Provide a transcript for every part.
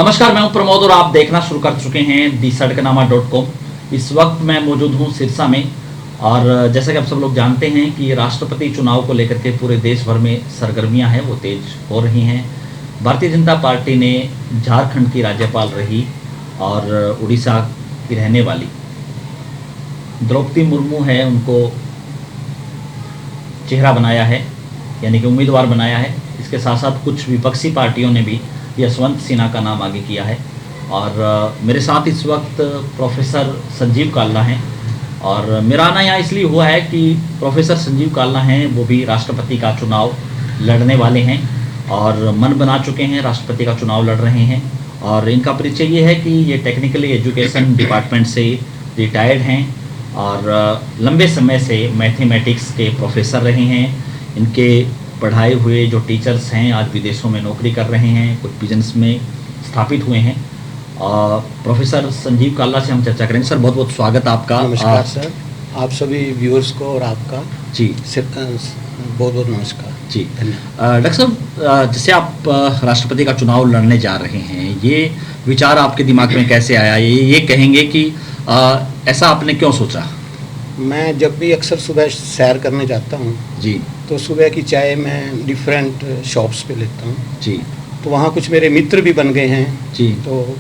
नमस्कार, मैं हूं प्रमोद और आप देखना शुरू कर चुके हैं दी-सड़कनामा.com। इस वक्त मैं मौजूद हूं सिरसा में और जैसा कि आप सब लोग जानते हैं कि राष्ट्रपति चुनाव को लेकर के पूरे देश भर में सरगर्मियां हैं वो तेज हो रही हैं। भारतीय जनता पार्टी ने झारखंड की राज्यपाल रही और उड़ीसा की रहने वाली द्रौपदी मुर्मू है उनको चेहरा बनाया है, यानी कि उम्मीदवार बनाया है। इसके साथ साथ कुछ विपक्षी पार्टियों ने भी यशवंत सिन्हा का नाम आगे किया है। और मेरे साथ इस वक्त प्रोफेसर संजीव काल्ला हैं और मेरा आना यहाँ इसलिए हुआ है कि प्रोफेसर संजीव काल्ला हैं वो भी राष्ट्रपति का चुनाव लड़ने वाले हैं और मन बना चुके हैं, राष्ट्रपति का चुनाव लड़ रहे हैं। और इनका परिचय ये है कि ये टेक्निकली एजुकेशन डिपार्टमेंट से रिटायर्ड हैं और लंबे समय से मैथमेटिक्स के प्रोफेसर रहे हैं। इनके पढ़ाए हुए जो टीचर्स हैं आज विदेशों में नौकरी कर रहे हैं, कुछ बिजनेस में स्थापित हुए हैं। प्रोफेसर संजीव काल्ला से हम चर्चा करेंगे। सर बहुत बहुत स्वागत आपका। नमस्कार सर, आप सभी व्यूअर्स को और आपका जी बहुत बहुत नमस्कार जी। डॉक्टर साहब, जैसे आप राष्ट्रपति का चुनाव लड़ने जा रहे हैं, ये विचार आपके दिमाग में कैसे आया? ये कहेंगे कि ऐसा आपने क्यों सोचा? मैं जब भी अक्सर सुबह सैर करने जाता हूँ जी, तो सुबह की चाय मैं डिफरेंट शॉप्स पे लेता हूँ जी, तो वहाँ कुछ मेरे मित्र भी बन गए हैं जी, तो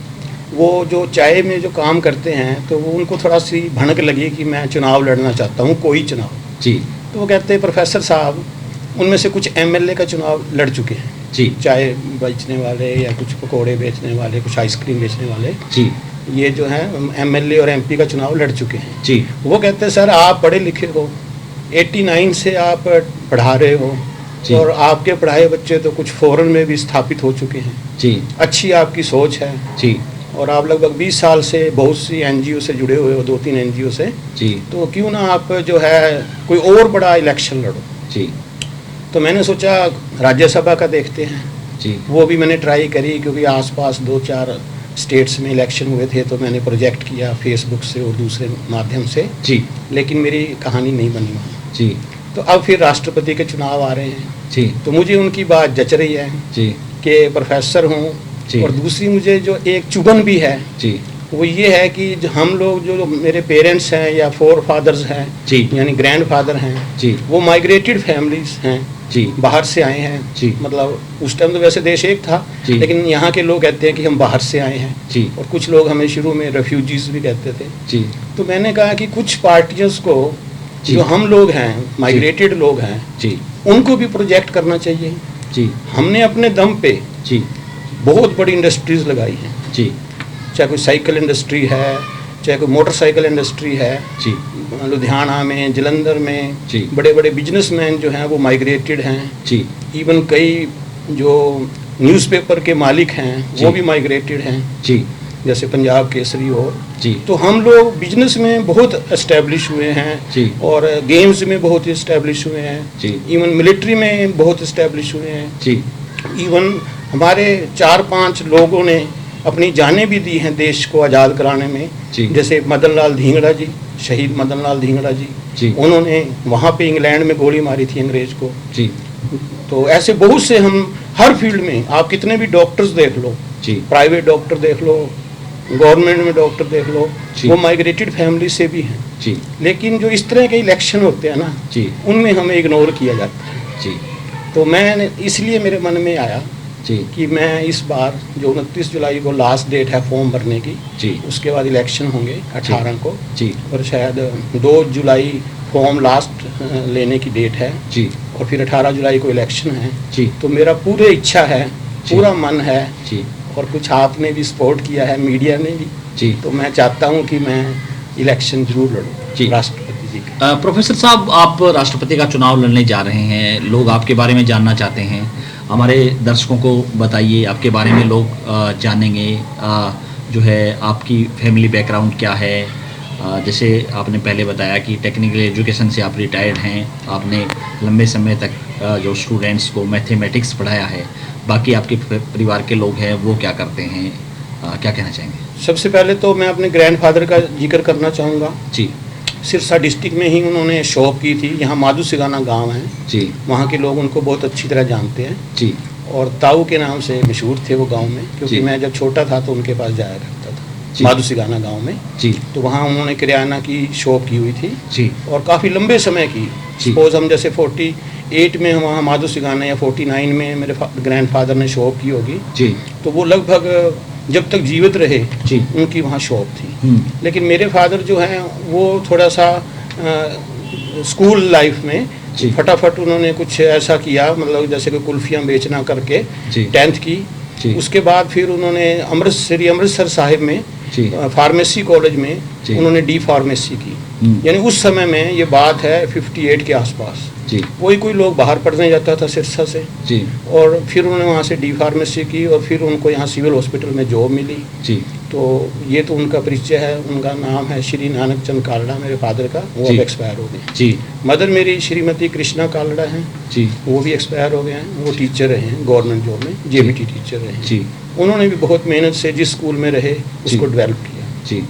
वो जो चाय में जो काम करते हैं तो वो उनको थोड़ा सी भनक लगी कि मैं चुनाव लड़ना चाहता हूँ, कोई चुनाव। जी, तो वो कहते हैं प्रोफेसर साहब उनमें से कुछ एमएलए का चुनाव लड़ चुके हैं, जी, चाय बेचने वाले या कुछ पकौड़े बेचने वाले, कुछ आइसक्रीम बेचने वाले, जी, ये जो है एमएलए और एमपी का चुनाव लड़ चुके हैं। जी, वो कहते हैं सर आप पढ़े लिखे हो, 89 से आप पढ़ा रहे हो जी, और आपके पढ़ाए बच्चे तो कुछ फॉरेन में भी स्थापित हो चुके हैं, जी, अच्छी आपकी सोच है जी, और आप लगभग 20 साल से बहुत सी एनजीओ से जुड़े हुए हो, 2-3 एनजीओ से, जी, तो क्यों ना आप जो है कोई और बड़ा इलेक्शन लड़ो। जी, तो मैंने सोचा राज्यसभा का देखते हैं, जी, वो भी मैंने ट्राई करी क्योंकि आसपास 2-4 स्टेट्स में इलेक्शन हुए थे तो मैंने प्रोजेक्ट किया फेसबुक से और दूसरे माध्यम से, जी, लेकिन मेरी कहानी नहीं बनी वहाँ। जी, तो अब फिर राष्ट्रपति के चुनाव आ रहे हैं जी, तो मुझे उनकी बात जच रही है जी, कि प्रोफेसर हूँ जी, और दूसरी मुझे जो एक चुभन भी है जी, वो ये है कि जो हम लोग जो मेरे पेरेंट्स हैं या फोर फादर्स हैं जी, यानी ग्रैंड फादर हैं, जी, वो माइग्रेटेड फैमिलीज हैं, जी, बाहर से आए हैं। जी, मतलब उस टाइम तो वैसे देश एक था जी, लेकिन यहाँ के लोग कहते हैं कि हम बाहर से आए हैं जी, और कुछ लोग हमें शुरू में रेफ्यूजीज भी कहते थे। जी, तो मैंने कहा कि कुछ पार्टियों को जी, जो हम लोग हैं माइग्रेटेड लोग हैं जी, उनको भी प्रोजेक्ट करना चाहिए। जी, हमने अपने दम पे जी, बहुत बड़ी इंडस्ट्रीज लगाई हैं, जी, चाहे कोई साइकिल इंडस्ट्री है, चाहे कोई मोटरसाइकिल इंडस्ट्री है, जी, लुधियाना में, जलंधर में जी, बड़े बड़े बिजनेसमैन जो हैं वो माइग्रेटेड हैं। जी, इवन कई जो न्यूज़पेपर के मालिक हैं जी, वो भी माइग्रेटेड हैं, जी, जैसे पंजाब केसरी हो। जी, तो हम लोग बिजनेस में बहुत इस्टेब्लिश हुए हैं जी, और गेम्स में बहुत इस्टेब्लिश हुए हैं, जी, इवन मिलिट्री में बहुत इस्टेब्लिश हुए हैं। जी, इवन हमारे 4-5 लोगों ने अपनी जानें भी दी हैं देश को आज़ाद कराने में, जी, जैसे मदन लाल धींगड़ा जी, शहीद मदन लाल धींगड़ा जी, जी, उन्होंने वहाँ पे इंग्लैंड में गोली मारी थी अंग्रेज को। जी, तो ऐसे बहुत से हम हर फील्ड में, आप कितने भी डॉक्टर्स देख लो, जी, प्राइवेट डॉक्टर देख लो, गवर्नमेंट में डॉक्टर देख लो, जी, वो माइग्रेटेड फैमिली से भी हैं। जी, लेकिन जो इस तरह के इलेक्शन होते हैं ना, जी, उनमें हमें इग्नोर किया जाता है। जी, तो मैंने इसलिए मेरे मन में आया जी, कि मैं इस बार जो 29 जुलाई को लास्ट डेट है फॉर्म भरने की, जी, उसके बाद इलेक्शन होंगे 18 को, जी, और शायद 2 जुलाई फॉर्म लास्ट लेने की डेट है जी, और फिर 18 जुलाई को इलेक्शन है। जी, तो मेरा पूरी इच्छा है, पूरा मन है जी, और कुछ आपने भी सपोर्ट किया है, मीडिया ने भी, जी। तो मैं चाहता हूं कि मैं इलेक्शन जरूर जी। लड़ूं राष्ट्रपति जी का। प्रोफेसर साहब, आप राष्ट्रपति का चुनाव लड़ने जा रहे हैं, लोग आपके बारे में जानना चाहते हैं। हमारे दर्शकों को बताइए, आपके बारे में लोग जानेंगे, जो है आपकी फैमिली बैकग्राउंड क्या है। जैसे आपने पहले बताया कि टेक्निकल एजुकेशन से आप रिटायर्ड हैं, आपने लंबे समय तक जो स्टूडेंट्स को मैथमेटिक्स पढ़ाया है। बाकी आपके परिवार के लोग हैं वो क्या करते हैं, क्या कहना चाहेंगे? सबसे पहले तो मैं अपने ग्रैंडफादर का जिक्र करना चाहूँगा। जी, सिरसा डिस्ट्रिक्ट में ही उन्होंने शॉप की थी, यहाँ माधु सिगाना गांव है जी, वहाँ के लोग उनको बहुत अच्छी तरह जानते हैं। जी, और ताऊ के नाम से मशहूर थे वो गांव में, क्योंकि जी। मैं जब छोटा था तो उनके पास जाया करता था, जी। माधुसिगाना गांव में। जी तो वहाँ उन्होंने किराना की शॉप की हुई थी जी और काफ़ी लंबे समय की। जी। सपोज हम जैसे 48 में हम वहाँ माधुसिगाना या 49 में मेरे ग्रैंडफादर ने शॉप की होगी, जी तो वो लगभग जब तक जीवित रहे जी उनकी वहाँ शॉप थी। लेकिन मेरे फादर जो हैं वो थोड़ा सा स्कूल लाइफ में जी। फटाफट उन्होंने कुछ ऐसा किया, मतलब जैसे कि कुल्फियाँ बेचना करके जी। 10th की। जी। उसके बाद फिर उन्होंने अमृतसर साहिब में जी। फार्मेसी कॉलेज में जी। उन्होंने डी फार्मेसी की। यानी उस समय में ये बात है 58 के आसपास। जी कोई लोग बाहर पढ़ने जाता था सिरसा से, जी और फिर उन्होंने वहाँ से डी फार्मेसी की और फिर उनको यहाँ सिविल हॉस्पिटल में जॉब मिली। जी तो ये तो उनका परिचय है। उनका नाम है श्री नानक चंद कालड़ा, मेरे फादर का, वो जी। अब एक्सपायर हो गए। जी मदर मेरी श्रीमती कृष्णा कालड़ा हैं, जी वो भी एक्सपायर हो गए हैं। वो टीचर रहे हैं गवर्नमेंट जॉब में, जेबीटी टीचर रहे हैं। जी उन्होंने भी बहुत मेहनत से जिस स्कूल में रहे उसको डेवलप किया। जी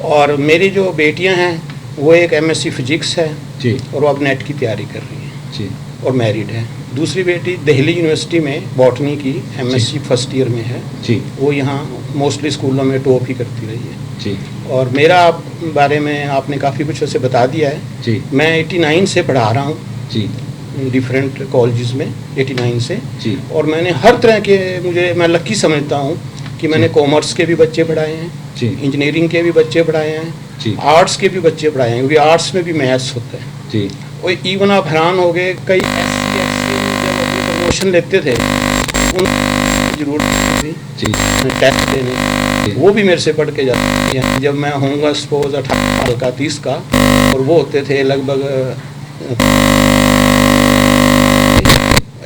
और मेरी जो बेटियां हैं वो एक एमएससी फिजिक्स है जी और वो अब नेट की तैयारी कर रही है जी और मैरिड है। दूसरी बेटी दिल्ली यूनिवर्सिटी में बॉटनी की एमएससी फर्स्ट ईयर में है। जी वो यहाँ मोस्टली स्कूलों में टॉप ही करती रही है। जी और मेरा बारे में आपने काफ़ी कुछ वैसे बता दिया है। जी मैं 89 से पढ़ा रहा हूँ जी डिफरेंट कॉलेजेस में, 89 से। जी और मैंने हर तरह के, मैं लकी समझता हूँ कि मैंने कॉमर्स के भी बच्चे पढ़ाए हैं, जी इंजीनियरिंग के भी बच्चे पढ़ाए हैं, जी आर्ट्स के भी बच्चे पढ़ाए हैं, क्योंकि आर्ट्स में भी मैथ्स होता है। जी और इवन आप हैरान हो गए, कई SC जब अपनी प्रमोशन लेते थे उन जरूरत थी जी टेस्ट देने, वो भी मेरे से पढ़ के जाते हैं। जब मैं होऊंगा सपोज 18 साल का 30 का, और वो होते थे लगभग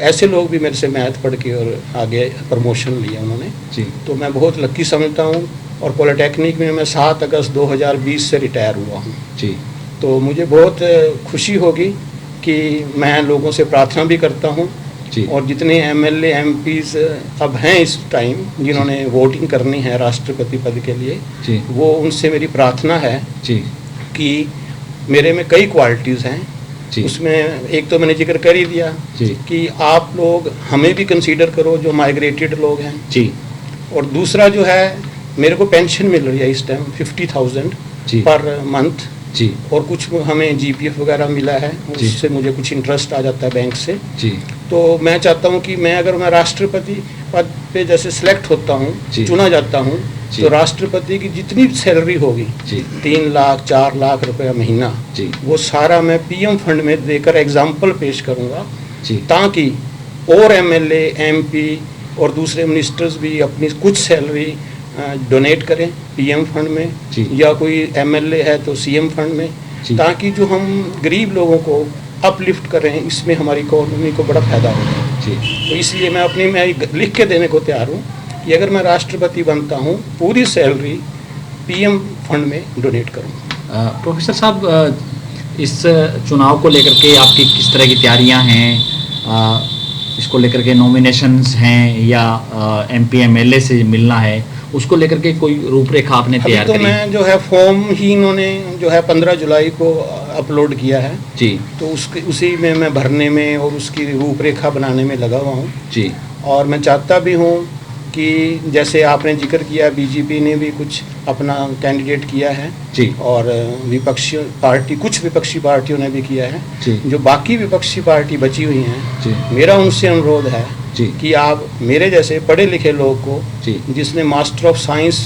ऐसे लोग भी मेरे से मैथ पढ़ के और आगे प्रमोशन लिया उन्होंने। जी तो मैं बहुत लकी समझता हूँ। और पॉलिटेक्निक में मैं 7 अगस्त 2020 से रिटायर हुआ हूँ। जी तो मुझे बहुत खुशी होगी कि मैं लोगों से प्रार्थना भी करता हूँ, जी और जितने MLA MPs अब हैं इस टाइम जिन्होंने वोटिंग करनी है राष्ट्रपति पद के लिए, जी वो उनसे मेरी प्रार्थना है जी कि मेरे में कई क्वालिटीज़ हैं। जी उसमें एक तो मैंने जिक्र कर ही दिया जी कि आप लोग हमें भी कंसीडर करो जो माइग्रेटेड लोग हैं। जी और दूसरा जो है, मेरे को पेंशन मिल रही है इस टाइम 50,000 जी पर मंथ, जी और कुछ हमें GPF वगैरह मिला है, जी। उससे मुझे कुछ इंटरेस्ट आ जाता है बैंक से। जी तो मैं चाहता हूँ कि अगर मैं राष्ट्रपति पद पे जैसे सिलेक्ट होता हूँ, जी। चुना जाता हूँ, जी। तो राष्ट्रपति की जितनी सैलरी होगी जी 3 लाख 4 लाख रुपया महीना, जी वो सारा मैं PM फंड में देकर एग्जाम्पल पेश करूँगा, जी ताकि और MLA MP और दूसरे मिनिस्टर्स भी अपनी कुछ सैलरी डोनेट करें PM फंड में, जी। या कोई MLA है तो CM फंड में, जी। ताकि जो हम गरीब लोगों को अपलिफ्ट करें, इसमें हमारी इकोनॉमी को बड़ा फायदा होगा। जी तो इसलिए मैं लिख के देने को तैयार हूँ कि अगर मैं राष्ट्रपति बनता हूँ, पूरी सैलरी PM फंड में डोनेट करूँगा। प्रोफेसर साहब, इस चुनाव को लेकर के आपकी किस तरह की तैयारियां हैं? इसको लेकर के नॉमिनेशंस हैं या MP MLA से मिलना है, उसको लेकर के कोई रूपरेखा आपने अभी तैयार तो करी? मैं जो है फॉर्म ही इन्होंने जो है 15 जुलाई को अपलोड किया है, जी तो उसी में मैं भरने में और उसकी रूपरेखा बनाने में लगा हुआ हूँ। जी और मैं चाहता भी हूँ कि जैसे आपने जिक्र किया, BJP ने भी कुछ अपना कैंडिडेट किया है, जी और कुछ विपक्षी पार्टियों ने भी किया है। जी जो बाकी विपक्षी पार्टी बची हुई हैं, जी मेरा उनसे अनुरोध है जी कि आप मेरे जैसे पढ़े लिखे लोग को, जी जिसने मास्टर ऑफ साइंस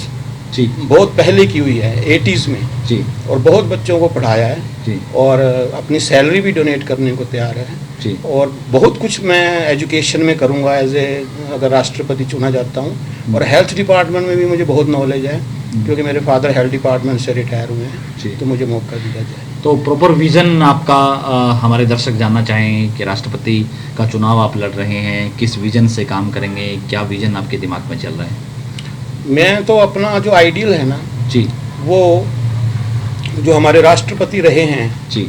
जी बहुत पहले की हुई है 80s में, जी और बहुत बच्चों को पढ़ाया है, जी और अपनी सैलरी भी डोनेट करने को तैयार है, जी और बहुत कुछ मैं एजुकेशन में करूँगा अगर राष्ट्रपति चुना जाता हूँ। और हेल्थ डिपार्टमेंट में भी मुझे बहुत नॉलेज है, क्योंकि मेरे फादर हेल्थ डिपार्टमेंट से रिटायर हुए जी। हैं, तो मुझे मौका दिया जाए। तो प्रॉपर विज़न आपका, हमारे दर्शक जानना चाहें कि राष्ट्रपति का चुनाव आप लड़ रहे हैं, किस विज़न से काम करेंगे, क्या विज़न आपके दिमाग में चल रहा है? मैं तो अपना जो आइडियल है ना, जी वो जो हमारे राष्ट्रपति रहे हैं जी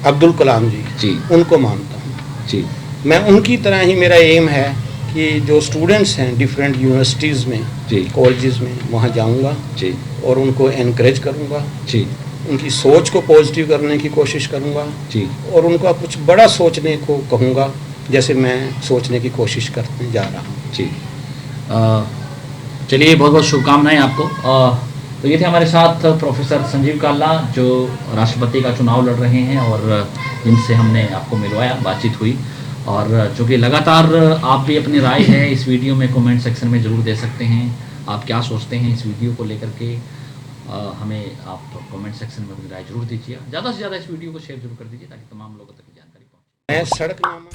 अब्दुल कलाम जी, जी उनको मानता हूँ। जी मैं उनकी तरह ही, मेरा एम है कि जो स्टूडेंट्स हैं डिफरेंट यूनिवर्सिटीज़ में, जी कॉलेजेस में, वहाँ जाऊँगा जी और उनको एनकरेज करूँगा, जी उनकी सोच को पॉजिटिव करने की कोशिश करूँगा, जी और उनका कुछ बड़ा सोचने को कहूँगा, जैसे मैं सोचने की कोशिश करने जा रहा हूँ। जी, चलिए बहुत बहुत शुभकामनाएं आपको। तो ये थे हमारे साथ प्रोफेसर संजीव काल्ला, जो राष्ट्रपति का चुनाव लड़ रहे हैं और जिनसे हमने आपको मिलवाया, बातचीत हुई। और चूँकि लगातार आप भी अपनी राय है इस वीडियो में कमेंट सेक्शन में ज़रूर दे सकते हैं। आप क्या सोचते हैं इस वीडियो को लेकर के, हमें आप कमेंट सेक्शन में अपनी राय जरूर दीजिए। ज़्यादा से ज़्यादा इस वीडियो को शेयर जरूर कर दीजिए ताकि तमाम लोगों तक जानकारी पहुँचे। मैं सड़कनामा